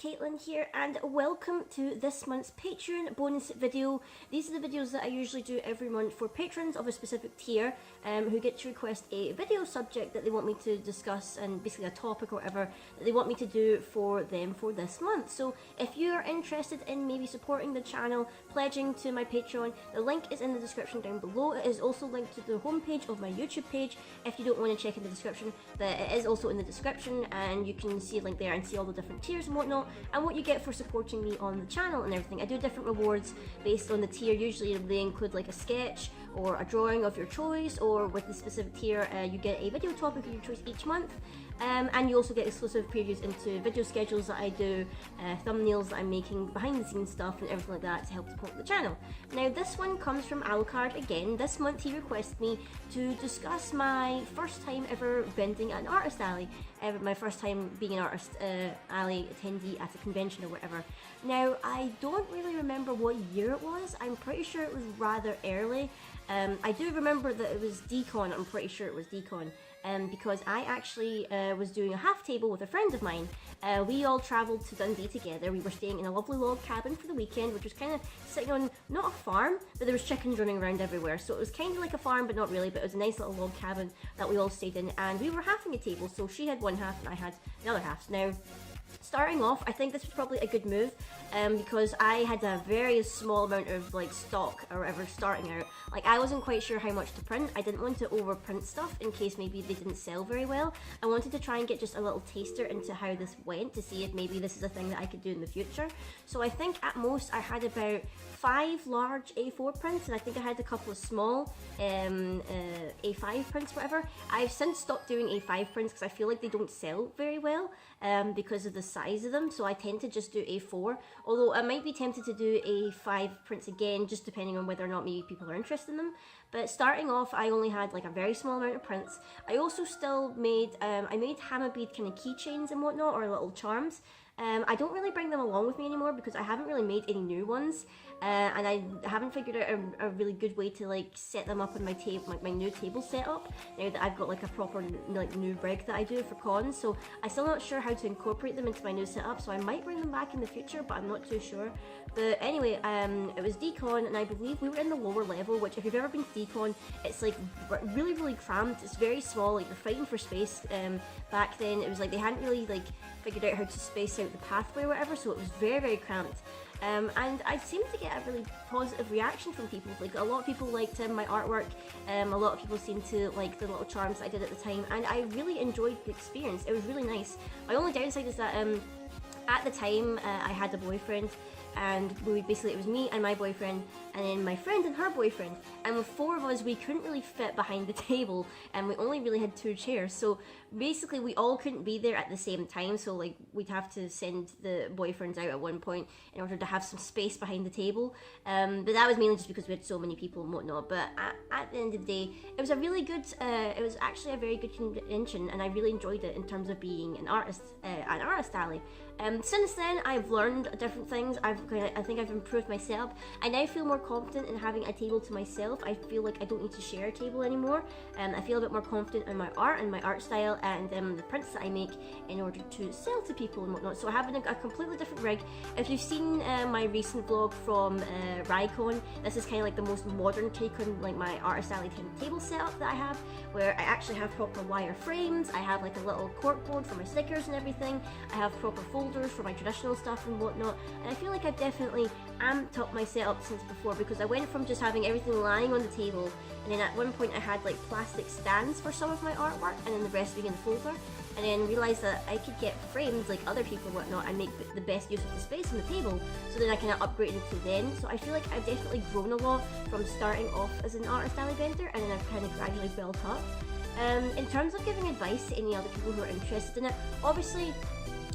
Caitlin here, and welcome to this month's Patreon bonus video. These are the videos that I usually do every month for patrons of a specific tier who get to request a video subject that they want me to discuss, and basically a topic or whatever that they want me to do for them for this month. So if you are interested in maybe supporting the channel, pledging to my Patreon, the link is in the description down below. It is also linked to the homepage of my YouTube page. If you don't want to check in the description, it is also in the description, and you can see a link there and see all the different tiers and whatnot, and what you get for supporting me on the channel and everything. I do different rewards based on the tier. Usually they include like a sketch or a drawing of your choice, or with the specific tier you get a video topic of your choice each month. And you also get exclusive previews into video schedules that I do, thumbnails that I'm making, behind the scenes stuff and everything like that to help support the channel. Now this one comes from Alucard again. This month he requested me to discuss my first time ever vending at an artist alley. My first time being an artist alley attendee at a convention or whatever. Now I don't really remember what year it was. I'm pretty sure it was rather early. I do remember that it was Decon. I'm pretty sure it was Decon. Because I actually was doing a half table with a friend of mine. We all travelled to Dundee together. We were staying in a lovely log cabin for the weekend, which was kind of sitting on, not a farm, but there was chickens running around everywhere. So it was kind of like a farm, but not really, but it was a nice little log cabin that we all stayed in, and we were halving a table, so she had one half and I had the other half. Now, starting off, I think this was probably a good move because I had a very small amount of like stock or whatever starting out. Like, I wasn't quite sure how much to print. I didn't want to overprint stuff in case maybe they didn't sell very well. I wanted to try and get just a little taster into how this went to see if maybe this is a thing that I could do in the future. So I think at most I had about 5 large A4 prints, and I think I had a couple of small A5 prints, whatever. I've since stopped doing A5 prints because I feel like they don't sell very well because of the size of them, so I tend to just do A4, although I might be tempted to do A5 prints again, just depending on whether or not maybe people are interested in them. But starting off, I only had like a very small amount of prints. I also still made, I made hammer bead kind of keychains and whatnot, or little charms. I don't really bring them along with me anymore because I haven't really made any new ones, and I haven't figured out a really good way to like set them up in my table, like my new table setup, now that I've got like a proper like new rig that I do for cons. So I'm still not sure how to incorporate them into my new setup, so I might bring them back in the future, but I'm not too sure. But anyway, it was Decon, and I believe we were in the lower level, which if you've ever been to Decon, it's like really cramped. It's very small, like you're fighting for space. Back then it was like they hadn't really like figured out how to space out the pathway or whatever, so it was very cramped. And I seemed to get a really positive reaction from people. Like, a lot of people liked my artwork, a lot of people seemed to like the little charms I did at the time, and I really enjoyed the experience. It was really nice. My only downside is that at the time I had a boyfriend, and it was me and my boyfriend, and then my friend and her boyfriend, and with 4 of us we couldn't really fit behind the table, and we only really had 2 chairs, so basically we all couldn't be there at the same time. So like we'd have to send the boyfriends out at one point in order to have some space behind the table, but that was mainly just because we had so many people and whatnot. But at the end of the day, it was a really good, it was actually a very good convention, and I really enjoyed it in terms of being an artist alley. Since then I've learned different things. I think I've improved my setup. I now feel more confident in having a table to myself. I feel like I don't need to share a table anymore. I feel a bit more confident in my art and my art style and the prints that I make in order to sell to people and whatnot. So having a completely different rig. If you've seen my recent vlog from Rycon, this is kind of like the most modern take on like my artist alley table setup that I have, where I actually have proper wire frames. I have like a little corkboard for my stickers and everything. I have proper folders for my traditional stuff and whatnot, and I feel like I've definitely amped up my setup since before, because I went from just having everything lying on the table, and then at one point I had like plastic stands for some of my artwork, and then the rest being in the folder, and then realised that I could get frames like other people and whatnot and make the best use of the space on the table, so then I kind of upgraded to then. So I feel like I've definitely grown a lot from starting off as an artist alley vendor, and then I've kind of gradually built up. In terms of giving advice to any other people who are interested in it, obviously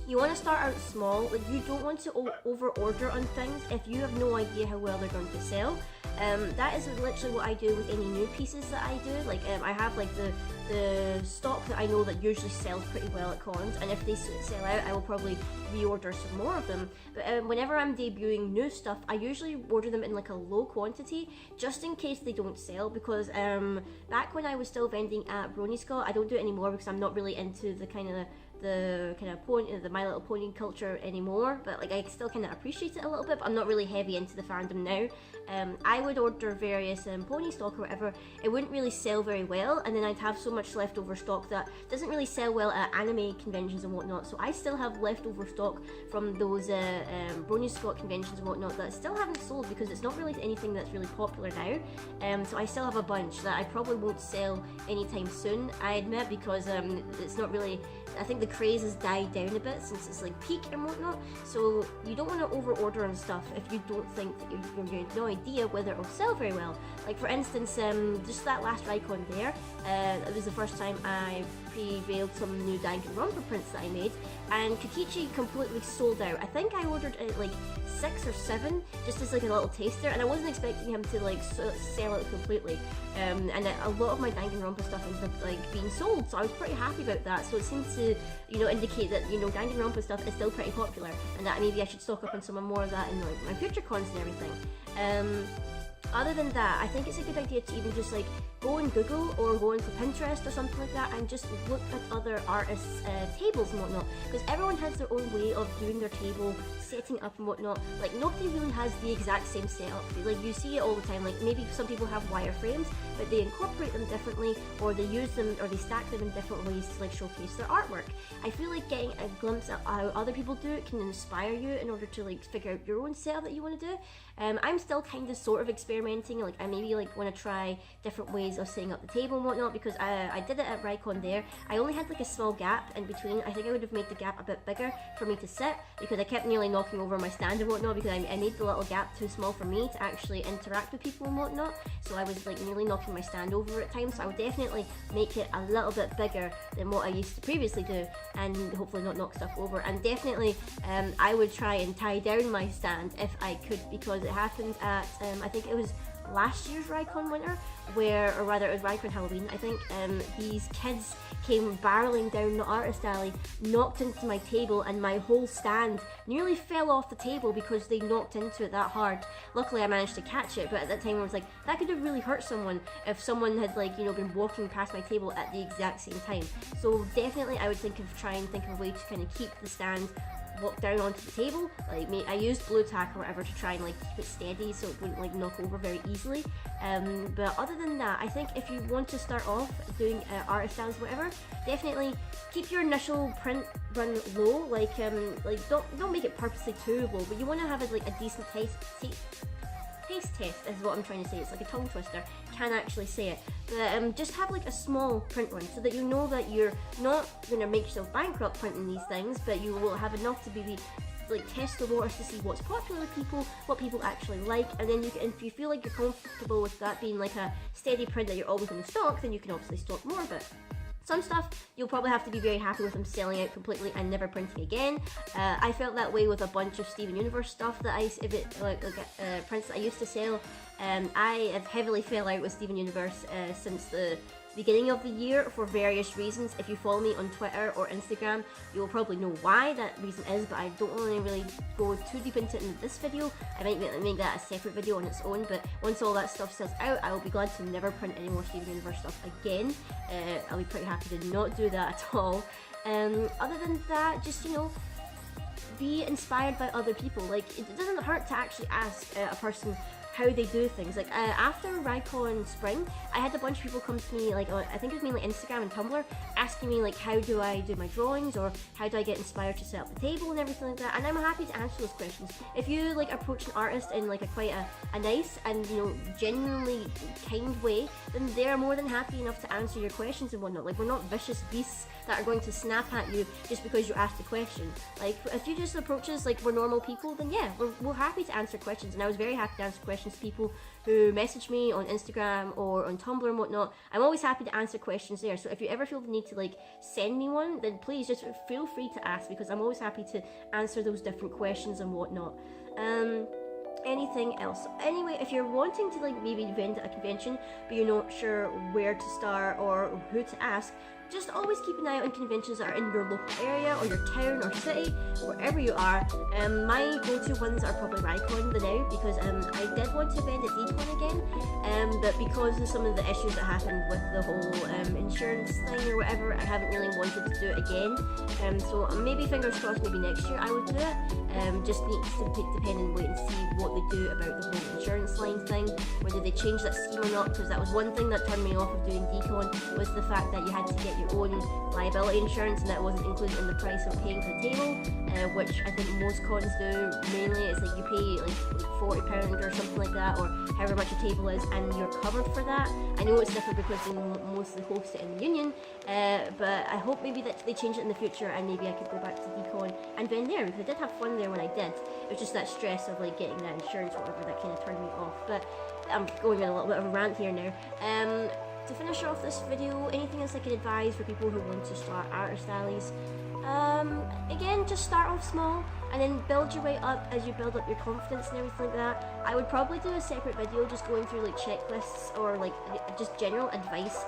you want to start out small. Like, you don't want to over order on things if you have no idea how well they're going to sell. That is literally what I do with any new pieces that I do. Like, I have like the stock that I know that usually sells pretty well at cons, and if they sell out, I will probably reorder some more of them. But whenever I'm debuting new stuff, I usually order them in like a low quantity, just in case they don't sell, because back when I was still vending at Brony Scott, I don't do it anymore because I'm not really into the kind of the kind of pony, the My Little Pony culture anymore, but like I still kind of appreciate it a little bit, but I'm not really heavy into the fandom now. I would order various pony stock or whatever. It wouldn't really sell very well, and then I'd have so much leftover stock that doesn't really sell well at anime conventions and whatnot. So I still have leftover stock from those Brony Scott conventions and whatnot that I still haven't sold because it's not really anything that's really popular now. So I still have a bunch that I probably won't sell anytime soon, I admit, because it's not really, I think the craze has died down a bit since it's like peak and whatnot, so you don't want to over order on stuff if you don't think that you have no idea whether it'll sell very well. Like for instance, just that last Raycon there, it was the first time I pre-veiled some new Danganronpa prints that I made, and Kokichi completely sold out. I think I ordered like 6 or 7 just as like a little taster, and I wasn't expecting him to like sell out completely. And a lot of my Danganronpa stuff ended up like being sold, so I was pretty happy about that. So it seems to, you know, indicate that, you know, Danganronpa stuff is still pretty popular, and that maybe I should stock up on some more of that in like my future cons and everything. Other than that, I think it's a good idea to even just like go on Google or go into Pinterest or something like that and just look at other artists' tables and whatnot, because everyone has their own way of doing their table, setting up and whatnot. Like nobody really has the exact same setup. Like you see it all the time. Like maybe some people have wireframes, but they incorporate them differently, or they use them, or they stack them in different ways to like showcase their artwork. I feel like getting a glimpse at how other people do it can inspire you in order to like figure out your own setup that you want to do. I'm still kind of sort of experimenting. Like I maybe like want to try different ways of setting up the table and whatnot, because I did it at Raycon there. I only had like a small gap in between. I think I would have made the gap a bit bigger for me to sit, because I kept nearly knocking over my stand and whatnot, because I made the little gap too small for me to actually interact with people and whatnot. So I was like nearly knocking my stand over at times. So I would definitely make it a little bit bigger than what I used to previously do, and hopefully not knock stuff over. And definitely I would try and tie down my stand if I could, because it happened at I think it was last year's Raycon winter, where, or rather it was Raycon Halloween, I think, these kids came barreling down the artist alley, knocked into my table, and my whole stand nearly fell off the table because they knocked into it that hard. Luckily I managed to catch it, but at that time I was like, that could have really hurt someone if someone had like, you know, been walking past my table at the exact same time. So definitely I would think of a way to kind of keep the stand walk down onto the table. Like I used blue tack or whatever to try and like keep it steady so it wouldn't like knock over very easily. But other than that, I think if you want to start off doing artist stands or whatever, definitely keep your initial print run low. Like don't make it purposely too low, but you want to have like a decent taste test is what I'm trying to say. It's like a tongue twister, can't actually say it, but just have like a small print run so that you know that you're not going to make yourself bankrupt printing these things, but you will have enough to be like test the waters to see what's popular with people, what people actually like, and then you can, if you feel like you're comfortable with that being like a steady print that you're always going to stock, then you can obviously stock more of it. Some stuff you'll probably have to be very happy with them selling out completely and never printing again. I felt that way with a bunch of Steven Universe stuff that prints that I used to sell. I have heavily fell out with Steven Universe since the beginning of the year for various reasons. If you follow me on Twitter or Instagram, you'll probably know why that reason is, but I don't want to really go too deep into it in this video. I might make that a separate video on its own, but once all that stuff sells out, I will be glad to never print any more Steven Universe stuff again. I'll be pretty happy to not do that at all. Other than that, just, you know, be inspired by other people. Like, it doesn't hurt to actually ask a person how they do things. Like after Raycon Spring, I had a bunch of people come to me, like I think it was mainly Instagram and Tumblr, asking me like how do I do my drawings, or how do I get inspired to set up the table and everything like that, and I'm happy to answer those questions. If you like approach an artist in like quite a nice and, you know, genuinely kind way, then they're more than happy enough to answer your questions and whatnot. Like, we're not vicious beasts that are going to snap at you just because you asked a question. Like, if you just approach us like we're normal people, then yeah, we're happy to answer questions, and I was very happy to answer questions to people who message me on Instagram or on Tumblr and whatnot. I'm always happy to answer questions there, so if you ever feel the need to like send me one, then please just feel free to ask, because I'm always happy to answer those different questions and whatnot. Anything else? Anyway, if you're wanting to like maybe vend at a convention but you're not sure where to start or who to ask, just always keep an eye out on conventions that are in your local area or your town or city, wherever you are. My go-to ones are probably Raycon the now, because I did want to vend at Decon again, but because of some of the issues that happened with the whole insurance thing or whatever, I haven't really wanted to do it again. So maybe fingers crossed, maybe next year I would do it. Just needs to depend and wait and see what they do about the whole insurance line thing, whether they change that scheme or not, because that was one thing that turned me off of doing Decon, was the fact that you had to get your own liability insurance and that wasn't included in the price of paying for the table, which I think most cons do. Mainly it's like you pay like £40 or something like that, or however much a table is, and you're covered for that. I know it's different because they mostly host it in the union, but I hope maybe that they change it in the future and maybe I could go back to Decon and vend there, because I did have fun there when I did. It was just that stress of like getting that insurance or whatever that kind of turned me off. But I'm going on a little bit of a rant here now. To finish off this video, anything else I could advise for people who want to start artist alleys? Again, just start off small and then build your way up as you build up your confidence and everything like that. I would probably do a separate video just going through like checklists or like just general advice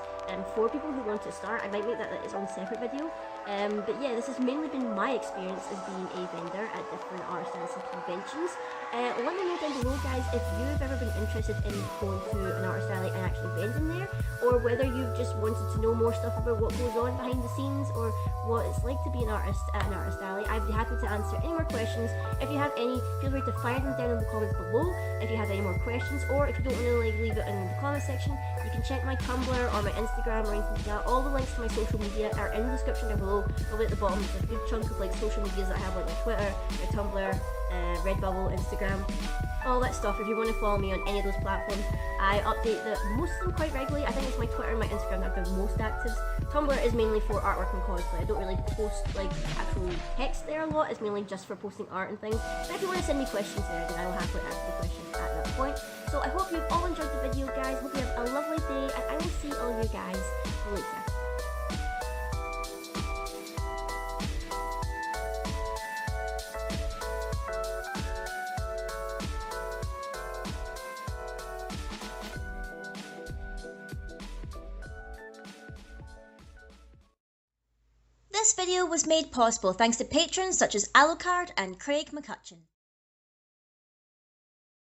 for people who want to start. I might make that its own separate video. But yeah, this has mainly been my experience as being a vendor at different art styles and conventions. Let me know down below, guys, if you've ever been interested in going to an artist alley and actually vending there, or whether you've just wanted to know more stuff about what goes on behind the scenes or what it's like to be an artist at an artist alley. I'd be happy to answer any more questions. If you have any, feel free to fire them down in the comments below if you have any more questions, or if you don't want to like leave it in the comment section, you can check my Tumblr or my Instagram or anything like that. All the links to my social media are in the description down below. Probably at the bottom, there's a good chunk of like social medias that I have, like my Twitter, my Tumblr, Redbubble, Instagram, all that stuff. If you want to follow me on any of those platforms, I update most of them quite regularly. I think it's my Twitter and my Instagram that have been most active. Tumblr is mainly for artwork and cosplay. I don't really post like actual text there a lot. It's mainly just for posting art and things. But if you want to send me questions there, then I will happily answer the questions at that point. So I hope you've all enjoyed the video, guys. Hope you have a lovely day, and I will see all you guys later. This video was made possible thanks to patrons such as Alucard and Craig McCutcheon.